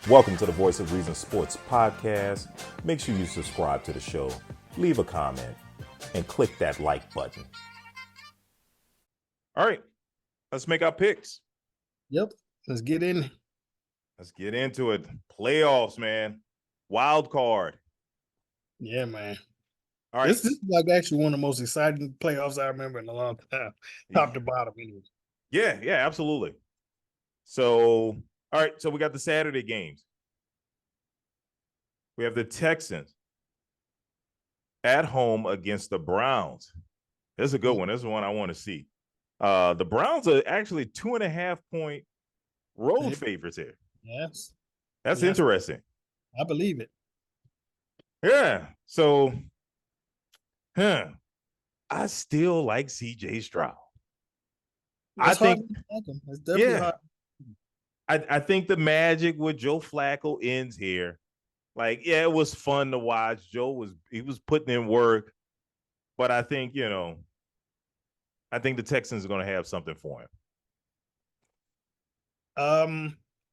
Welcome to the Voice of Reason Sports Podcast. Make sure you subscribe to the show, leave a comment, and click that like button. All right, let's make our picks. Yep, let's get in. Let's get into it. Playoffs, man. Wild card. Yeah, man. All right. This is like actually one of the most exciting playoffs I remember in a long time, top to bottom. Anyway. Yeah, absolutely. So, all right, so we got the Saturday games. We have the Texans at home against the Browns. This is a good one. This is one I want to see. The Browns are actually 2.5-point road favorites here. Yes. That's interesting. I believe it. Yeah. So, I still like CJ Stroud. It's hard to like him. It's definitely hard. I think the magic with Joe Flacco ends here. Like, yeah, it was fun to watch. Joe was putting in work, but I think, I think the Texans are going to have something for him.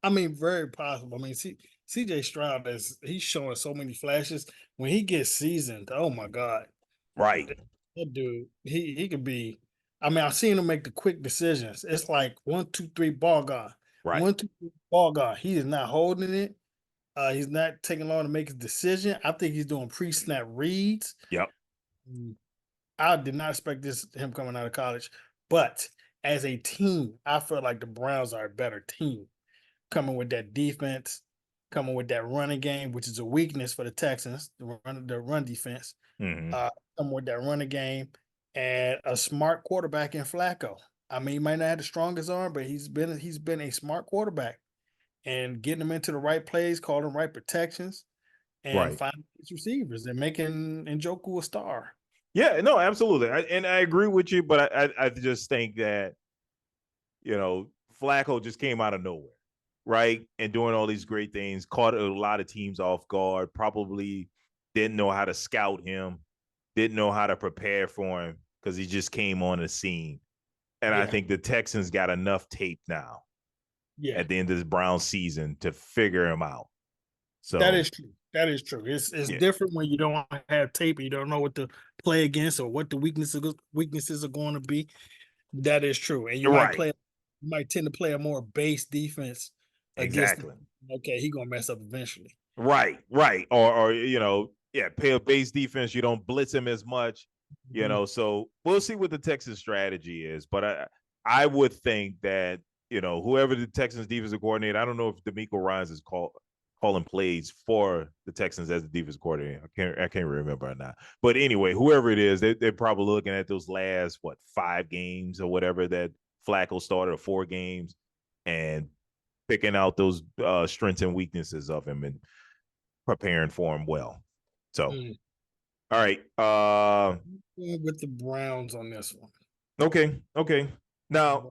I mean, very possible. I mean, CJ Stroud he's showing so many flashes. When he gets seasoned, oh my God. Right. That dude, he could be. I mean, I've seen him make the quick decisions. It's like 1, 2, 3, ball gone. Right. 1, 2, 3, ball gone. He is not holding it. He's not taking long to make his decision. I think he's doing pre-snap reads. Yep. I did not expect him coming out of college, but as a team, I feel like the Browns are a better team, coming with that defense, coming with that running game, which is a weakness for the Texans, the run defense. Coming with that running game and a smart quarterback in Flacco. I mean, he might not have the strongest arm, but he's been a smart quarterback, and getting him into the right plays, calling right protections, and finding his receivers and making Njoku a star. Yeah, no, absolutely. I agree with you, but I just think that, Flacco just came out of nowhere, right? And doing all these great things, caught a lot of teams off guard, probably didn't know how to scout him, didn't know how to prepare for him because he just came on the scene. And I think the Texans got enough tape now at the end of this Browns season to figure him out. So that is true. That is true. It's different when you don't have tape and you don't know what to play against or what the weaknesses are going to be. That is true. And you might tend to play a more base defense against okay, he's gonna mess up eventually. Right. Or play a base defense. You don't blitz him as much, so we'll see what the Texas strategy is. But I would think that, whoever the Texans defensive coordinator, I don't know if DeMeco Ryans is calling plays for the Texans as the defense coordinator. I can't remember or not. But anyway, whoever it is, they're probably looking at those last 5 games or whatever that Flacco started, or 4 games, and picking out those strengths and weaknesses of him and preparing for him well. So, all right. With the Browns on this one. Okay. Now,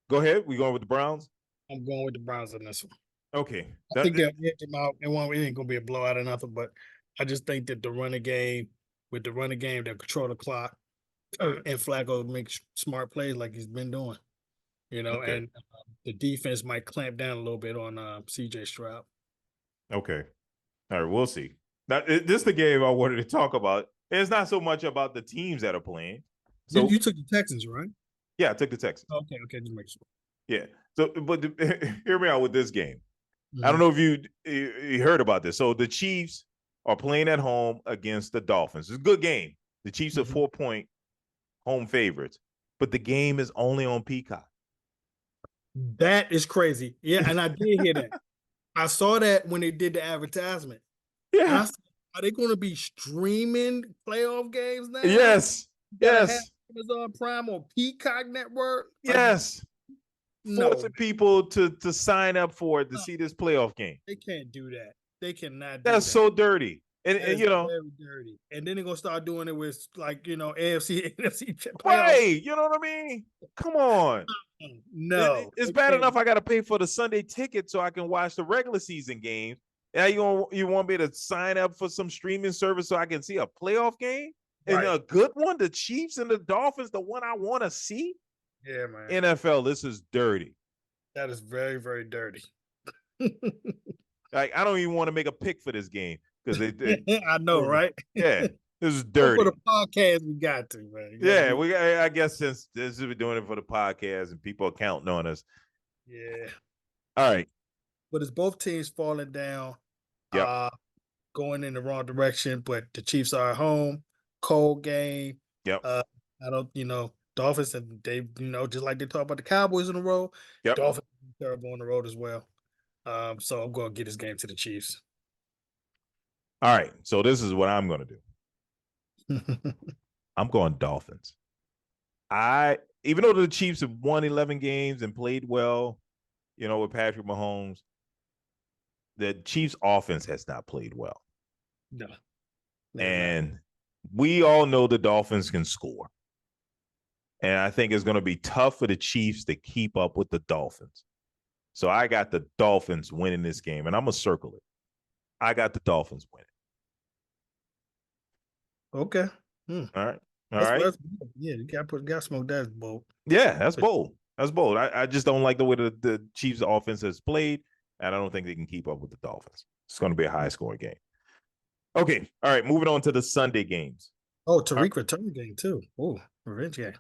go ahead. We going with the Browns? I'm going with the Browns on this one. Okay. I think they'll get them out. It ain't going to be a blowout or nothing, but I just think that the running game, they'll control the clock, and Flacco makes smart plays like he's been doing, and the defense might clamp down a little bit on CJ Stroud. Okay. All right, we'll see. Now, this is the game I wanted to talk about. It's not so much about the teams that are playing. So you took the Texans, right? Yeah, I took the Texans. Okay, just make sure. Yeah. So, but hear me out with this game. I don't know if you heard about this. So the Chiefs are playing at home against the Dolphins. It's a good game. The Chiefs are 4-point home favorites, but the game is only on Peacock. That is crazy. Yeah, and I did hear that. I saw that when they did the advertisement. Yeah. Said, are they going to be streaming playoff games now? Yes. Amazon Prime or Peacock Network? Yes. Forcing people to sign up for it to see this playoff game. They can't do that. They cannot do that. That's so dirty. And very dirty. And then they're gonna start doing it with AFC, NFC. Right. You know what I mean? Come on. No. It's bad enough I gotta pay for the Sunday ticket so I can watch the regular season games. Now you want me to sign up for some streaming service so I can see a playoff game? And a good one, the Chiefs and the Dolphins, the one I want to see? Yeah, man. NFL, this is dirty. That is very, very dirty. Like, I don't even want to make a pick for this game because I know, right? yeah, this is But for dirty. the podcast, we got to, man. Yeah, I guess since this is we're doing it for the podcast and people are counting on us. Yeah. All right. But it's both teams falling down, Yep. going in the wrong direction. But the Chiefs are at home, cold game. Yep. I don't, Dolphins, and they, just like they talk about the Cowboys in a row, Yep. Dolphins are terrible on the road as well. So I'm going to get this game to the Chiefs. All right. So this is what I'm going to do. I'm going Dolphins. Even though the Chiefs have won 11 games and played well, with Patrick Mahomes, the Chiefs offense has not played well. No. And we all know the Dolphins can score. And I think it's going to be tough for the Chiefs to keep up with the Dolphins. So I got the Dolphins winning this game, and I'm going to circle it. I got the Dolphins winning. Okay. All right. All right. Yeah, you got to smoke that bold. Yeah, that's bold. That's bold. I just don't like the way the Chiefs offense has played, and I don't think they can keep up with the Dolphins. It's going to be a high-scoring game. Okay. All right. Moving on to the Sunday games. Oh, Tariq return game, too. Oh, revenge game.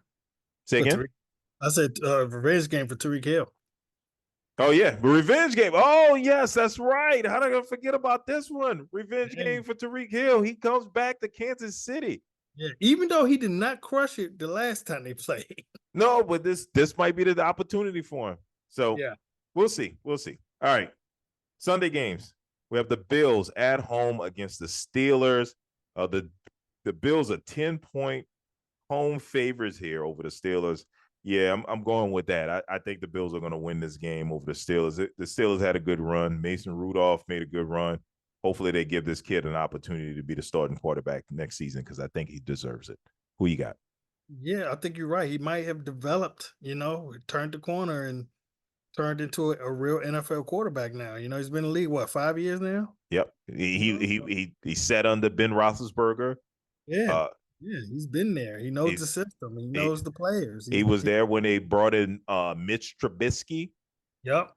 Say again? I said revenge game for Tariq Hill. Oh, yeah. Revenge game. Oh, yes, that's right. How did I forget about this one? Revenge game for Tariq Hill. He comes back to Kansas City. Yeah, even though he did not crush it the last time they played. No, but this might be the opportunity for him. So yeah, we'll see. We'll see. All right. Sunday games. We have the Bills at home against the Steelers. The Bills are 10-point home favorites here over the Steelers. Yeah, I'm going with that. I think the Bills are going to win this game over the Steelers. The Steelers had a good run. Mason Rudolph made a good run. Hopefully they give this kid an opportunity to be the starting quarterback next season because I think he deserves it. Who you got? Yeah, I think you're right. He might have developed, turned the corner and turned into a real NFL quarterback now. He's been in the league, 5 years now? Yep. He sat under Ben Roethlisberger. Yeah. Yeah, he's been there. He knows the system. He knows the players. He was there when they brought in Mitch Trubisky. Yep.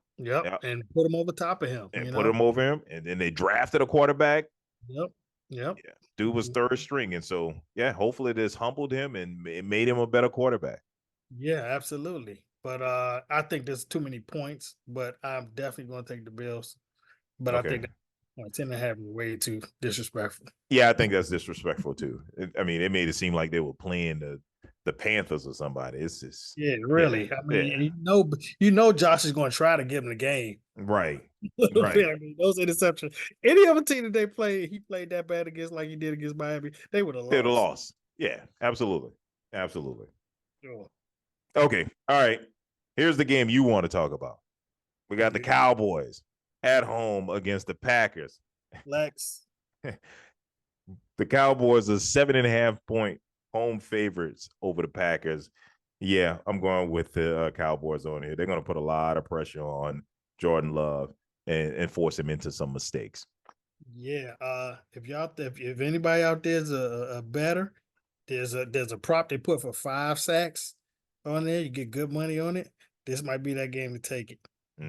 And put him over top of him. And put him over him. And then they drafted a quarterback. Yep. Yeah. Dude was third string. And so, yeah, hopefully this humbled him and it made him a better quarterback. Yeah, absolutely. But I think there's too many points, but I'm definitely going to take the Bills. But I think 10.5 is way too disrespectful. Yeah, I think that's disrespectful too. It made it seem like they were playing the Panthers or somebody. It's just really. Yeah, I mean, Josh is going to try to give him the game. Right. Right. I mean, those interceptions. Any other team that he played that bad against, like he did against Miami, they would have lost. They would have lost. Yeah, absolutely. Absolutely. Sure. Okay. All right. Here's the game you want to talk about. We got the Cowboys at home against the Packers. Lex. The Cowboys are 7.5-point home favorites over the Packers. Yeah, I'm going with the Cowboys on here. They're going to put a lot of pressure on Jordan Love and force him into some mistakes. Yeah. If anybody out there is a better, there's a prop they put for 5 sacks on there. You get good money on it. This might be that game to take it.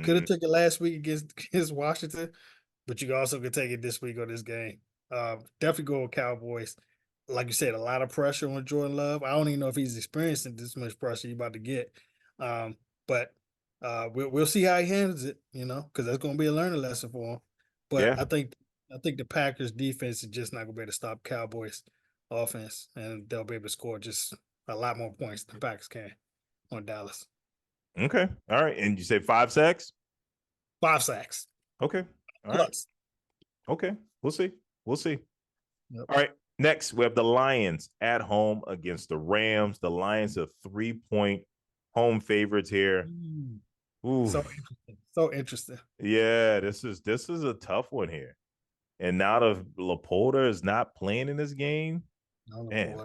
Could have took it last week against Washington, but you also could take it this week on this game. Definitely go with Cowboys. Like you said, a lot of pressure on Jordan Love. I don't even know if he's experiencing this much pressure he's about to get. But we'll see how he handles it, because that's going to be a learning lesson for him. But yeah. I think the Packers defense is just not going to be able to stop Cowboys offense, and they'll be able to score just a lot more points than Packers can on Dallas. Okay. All right. And you say 5 sacks? 5 sacks. Okay. All right. Okay. We'll see. Yep. All right. Next, we have the Lions at home against the Rams. The Lions are 3-point home favorites here. Ooh. So interesting. Yeah, this is a tough one here. And now that Laporta is not playing in this game, man,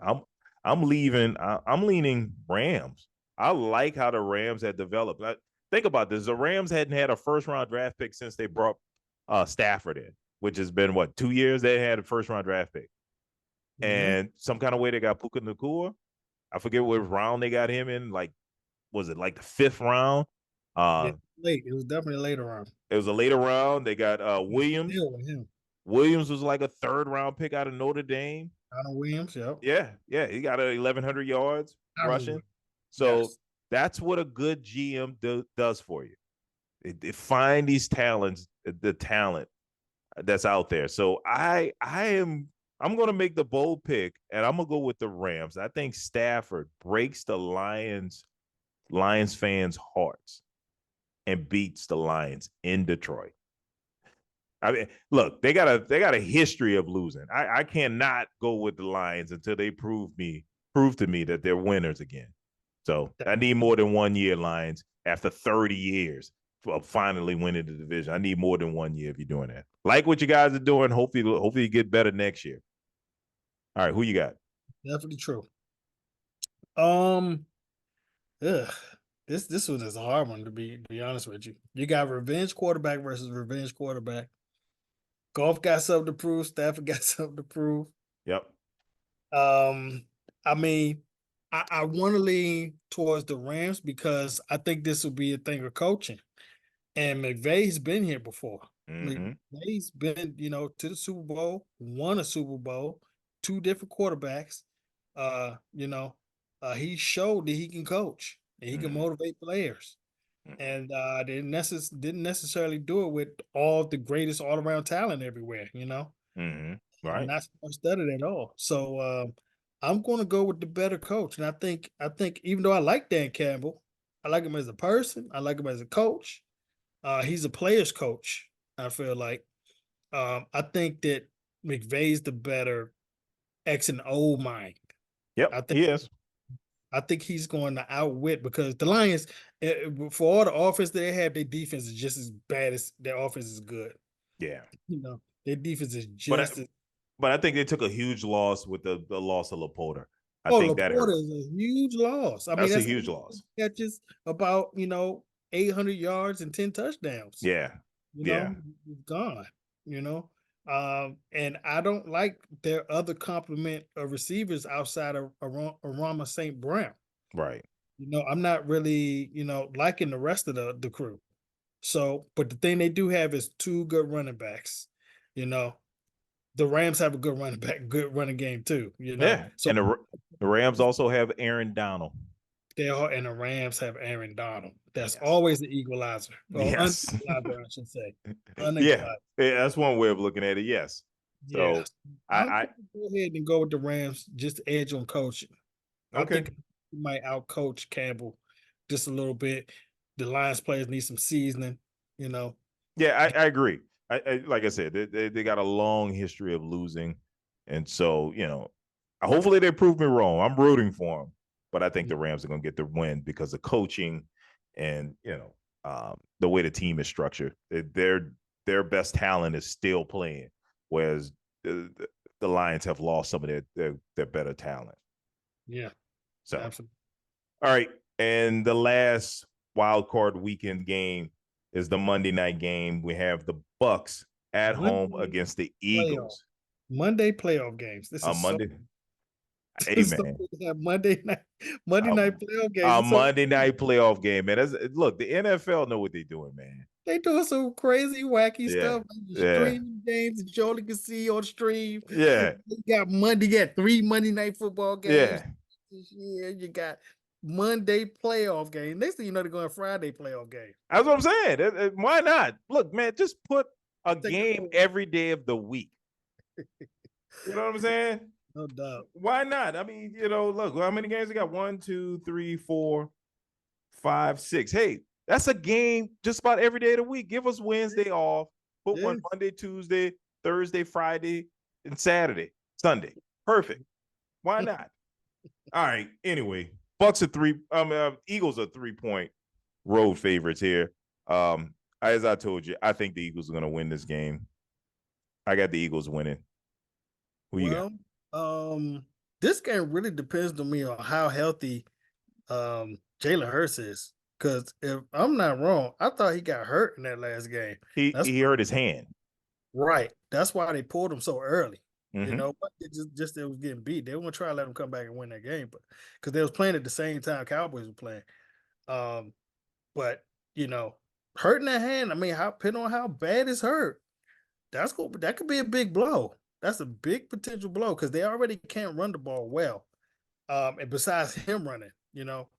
I'm leaning Rams. I like how the Rams had developed. Think about this. The Rams hadn't had a first-round draft pick since they brought Stafford in, which has been, 2 years they had a first-round draft pick. Mm-hmm. And some kind of way they got Puka Nacua. I forget what round they got him in. Was it the 5th round? Uh, Late. It was definitely later on. it was a later round. They got Williams. Still with him. Williams was like a third round pick out of Notre Dame. Donald Williams, yep. Yeah, he got 1,100 yards rushing. So Yes. that's what a good GM does for you. It find these talents, the talent that's out there. So I'm going to make the bold pick, and I'm going to go with the Rams. I think Stafford breaks the Lions fans' hearts and beats the Lions in Detroit. I mean, look, they got a history of losing. I cannot go with the Lions until they prove to me that they're winners again. So I need more than 1 year, Lions, after 30 years of finally winning the division. I need more than 1 year if you're doing that. Like what you guys are doing. Hopefully you get better next year. All right, who you got? Definitely true. Ugh. This one is a hard one to be honest with you. You got revenge quarterback versus revenge quarterback. Golf got something to prove. Stafford got something to prove. Yep. I mean, I want to lean towards the Rams because I think this will be a thing of coaching. And McVay's been here before. Mm-hmm. McVay's been, to the Super Bowl, won a Super Bowl, two different quarterbacks. He showed that he can coach and he can motivate players. And didn't necessarily do it with all the greatest all around talent everywhere, Mm-hmm. Right. not studied at all. So I'm going to go with the better coach, and I think even though I like Dan Campbell, I like him as a person, I like him as a coach. He's a player's coach. I feel like I think that McVay's the better X and O mind. Yep. I think He is. I think he's going to outwit because the Lions, for all the offense they have, their defense is just as bad as their offense is good. Yeah. Their defense is But just as. But I think they took a huge loss with the loss of Laporta. I Oh, think that hurt. Laporta is a huge loss. I mean, That's a that's huge loss. catches about 800 yards and 10 touchdowns. Yeah. He's gone. And I don't like their other complement of receivers outside of Arama St. Brown. Right. I'm not really liking the rest of the crew. So, but the thing they do have is two good running backs. The Rams have a good running back, good running game too. Yeah. So and the Rams also have Aaron Donald. and the Rams have Aaron Donald. That's Yes. always the equalizer. Or yes. unequalizer, I should say. Yeah, that's one way of looking at it. Yes. So I go ahead and go with the Rams, just edge on coaching. Okay. I think he might outcoach Campbell just a little bit. The Lions players need some seasoning, Yeah, I agree. I like I said, they got a long history of losing, and so hopefully they prove me wrong. I'm rooting for them, but I think the Rams are going to get the win because of coaching and the way the team is structured. Their best talent is still playing, whereas the Lions have lost some of their better talent. Yeah. So, absolutely. All right, and the last wild card weekend game is the Monday night game. We have the Bucks at home against the Eagles. Monday playoff games. This is Monday. So, hey man, Monday night playoff games. A Monday night playoff game, man. Look, the NFL know what they're doing, man. They doing some crazy, wacky stuff. Streaming games that you only can see on stream. Yeah. You got 3 Monday night football games. Yeah. You got Monday playoff game. Next thing you know, they're going Friday playoff game. That's what I'm saying. Why not? Look, man, just put a game every day of the week. You know what I'm saying? No doubt. Why not? I mean, look, how many games we got? 1, 2, 3, 4, 5, 6. Hey, that's a game just about every day of the week. Give us Wednesday off. Put one Monday, Tuesday, Thursday, Friday, and Saturday, Sunday. Perfect. Why not? All right. Anyway, Eagles are 3-point road favorites here. As I told you, I think the Eagles are going to win this game. I got the Eagles winning. Who you got? This game really depends on me on how healthy Jalen Hurts is. Because if I'm not wrong, I thought he got hurt in that last game. He hurt his hand. Right. That's why they pulled him so early. Mm-hmm. But it just was getting beat. They want to try to let him come back and win that game, but because they was playing at the same time Cowboys were playing. But hurting that hand. I mean, depending on how bad it's hurt, that could be a big blow. That's a big potential blow because they already can't run the ball well. And besides him running,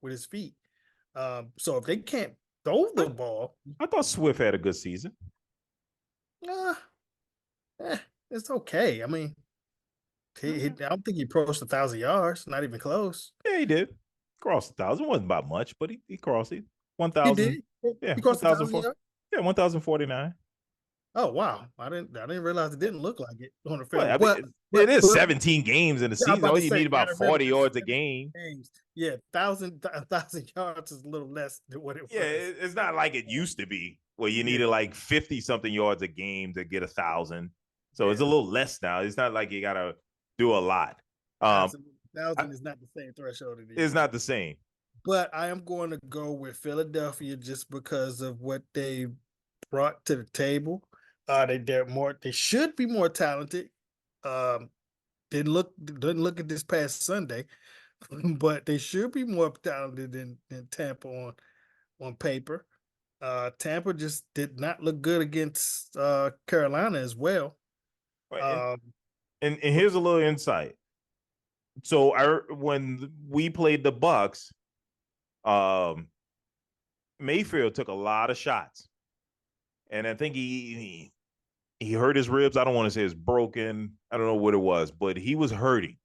with his feet. So if they can't throw the ball, I thought Swift had a good season. It's okay. I mean, I don't think he approached 1,000 yards. Not even close. Yeah, he did. Crossed 1,000. Wasn't about much, but he crossed it. 1,000. He did. Yeah, he crossed 1,000 yards. Yeah, 1,049. Oh wow! I didn't realize it didn't look like it on the film. Well, I mean, it is 17 games in the season. All you need about 40 yards a game. Yeah, 1,000 yards is a little less than what it was. Yeah, it's not like it used to be where you needed like 50 something yards a game to get 1,000. So it's a little less now. It's not like you gotta do a lot. 1,000 is not the same threshold. It's not the same. But I am going to go with Philadelphia just because of what they brought to the table. They should be more talented. Didn't look at this past Sunday, but they should be more talented than Tampa on paper. Tampa just did not look good against Carolina as well. And here's a little insight. So when we played the Bucks, Mayfield took a lot of shots, and I think he hurt his ribs. I don't want to say it's broken. I don't know what it was, but he was hurting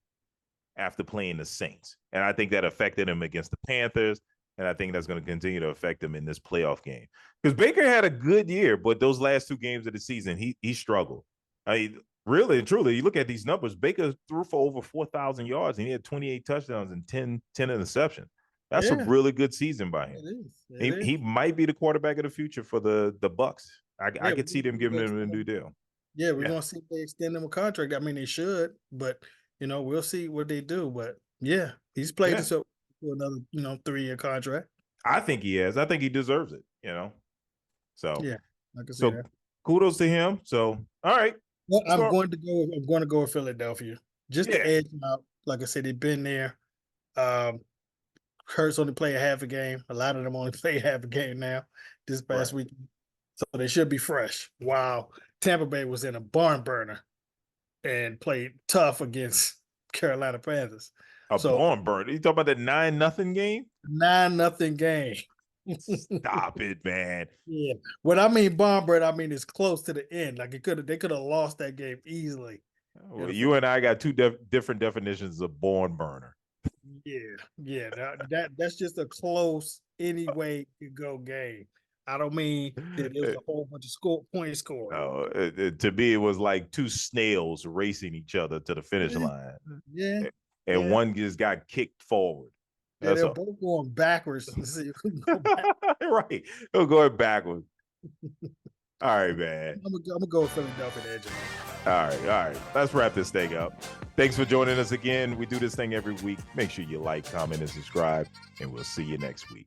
after playing the Saints, and I think that affected him against the Panthers, and I think that's going to continue to affect him in this playoff game because Baker had a good year, but those last 2 games of the season, he struggled. I mean, really and truly, you look at these numbers, Baker threw for over 4,000 yards, and he had 28 touchdowns and 10 interceptions. That's a really good season by him. It is. He might be the quarterback of the future for the Bucks. I could see them giving him a new deal. Yeah, we're going to see if they extend him a contract. I mean, they should, but, we'll see what they do. But, yeah, he's played himself for another, 3-year contract. I think he has. I think he deserves it, So, yeah, I can see that. Kudos to him. So, all right. Well, I'm going to go with Philadelphia. Just to edge them out. Like I said, they've been there. Hurts only play a half a game. A lot of them only play half a game now this past week. So they should be fresh. Wow. Tampa Bay was in a barn burner and played tough against Carolina Panthers. Barn burner? You talking about the 9-0 game? 9-0 game. Stop it, man. Yeah. What I mean barn burner, I mean it's close to the end. Like they could have lost that game easily. Well, you and I got 2 different definitions of barn burner. Yeah. That's just a close any way you go game. I don't mean that it was a whole bunch of point scoring. No, to me, it was like 2 snails racing each other to the finish line. Yeah. And one just got kicked forward. Yeah, they're both going backwards. Right. They're going backwards. All right, man. I'm gonna go with Philadelphia to edge it. All right. Let's wrap this thing up. Thanks for joining us again. We do this thing every week. Make sure you like, comment, and subscribe, and we'll see you next week.